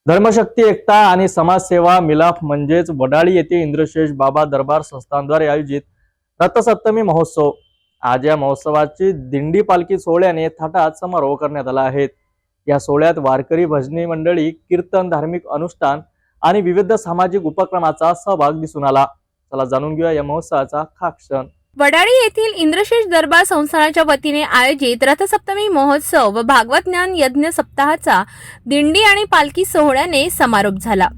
धर्मशक्ती एकता आणि समाजसेवा मिलाफ म्हणजेच वडाळी येथे इंद्रशेष बाबा दरबार संस्थानद्वारे आयोजित रथसप्तमी महोत्सव। आज या महोत्सवाची दिंडी पालखी सोहळ्याने थाटात समारोह करण्यात आला आहे। या सोहळ्यात वारकरी भजनी मंडळी, कीर्तन, धार्मिक अनुष्ठान आणि विविध सामाजिक उपक्रमाचा सहभाग दिसून आला। चला जाणून घेऊया या महोत्सवाचा खास क्षण। वडाळी येथील इंद्रशेष दरबार संस्थानाच्या वतीने आयोजित रथसप्तमी महोत्सव व भागवत ज्ञान यज्ञ सप्ताहाचा दिंडी आणि पालखी सोहळ्याने समारोप झाला।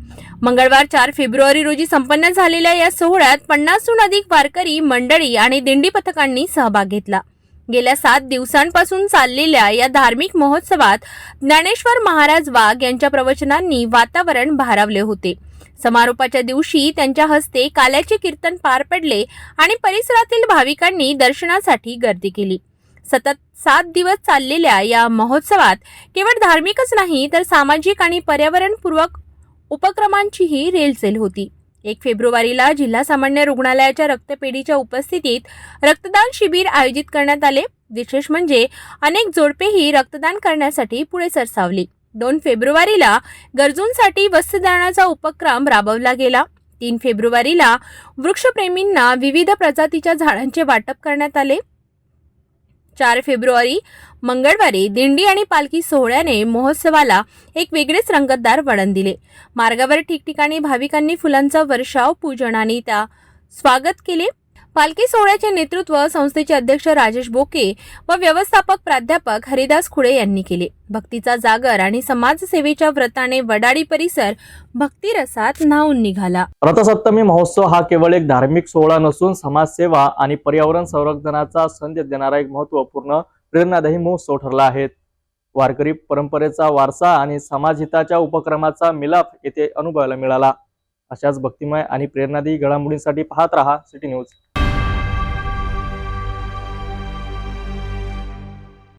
मंगळवार 4 फेब्रुवारी रोजी संपन्न झालेल्या या सोहळ्यात 50हून अधिक वारकरी मंडळी आणि दिंडी पथकांनी सहभाग घेतला। गेल्या 7 दिवसांपासून चाललेल्या या धार्मिक महोत्सवात ज्ञानेश्वर महाराज वाघ यांच्या प्रवचनांनी वातावरण भारावले होते। समारोपाच्या दिवशी त्यांच्या हस्ते काल्याचे कीर्तन पार पडले आणि परिसरातील भाविकांनी दर्शनासाठी गर्दी केली। सतत 7 दिवस चाललेल्या या महोत्सवात केवळ धार्मिकच नाही तर सामाजिक आणि पर्यावरणपूरक उपक्रमांचीही रेलचेल होती। 1 फेब्रुवारीला जिल्हा सामान्य रुग्णालयाच्या रक्तपेढीच्या उपस्थितीत रक्तदान शिबिर आयोजित करण्यात आले। विशेष म्हणजे अनेक जोडपेही रक्तदान करण्यासाठी पुढे सरसावली। 2 फेब्रुवारीला गरजूंसाठी वस्त्रदानाचा उपक्रम राबवला गेला। 3 फेब्रुवारीला वृक्षप्रेमींना विविध प्रजातीच्या झाडांचे वाटप करण्यात आले। 4 फेब्रुवारी मंगळवारी दिंडी आणि पालखी सोहळ्याने महोत्सवाला एक वेगळेच रंगतदार वळण दिले। मार्गावर ठिकठिकाणी भाविकांनी फुलांचा वर्षाव, पूजन आणि त्या स्वागत केले। पालखी सोहळ्याचे नेतृत्व संस्थेचे अध्यक्ष राजेश बोके व व्यवस्थापक प्राध्यापक हरिदास खुडे यांनी केले। भक्तीचा जागर आणि समाजसेवेच्या व्रताने वडाळी परिसर भक्तिरसात न्हाऊन निघाला। रथसप्तमी महोत्सव हा केवळ एक धार्मिक सोहळा नसून समाजसेवा आणि पर्यावरण संरक्षणाचा संदेश देणारा एक महत्त्वपूर्ण प्रेरणादायी महोत्सव ठरला आहे। वारकरी परंपरेचा वारसा आणि समाजहिताच्या उपक्रमाचा मिलाफ येथे अनुभवायला मिळाला। अशाच भक्तिमय आणि प्रेरणादायी घडामोडींसाठी पाहत रहा सिटी न्यूज।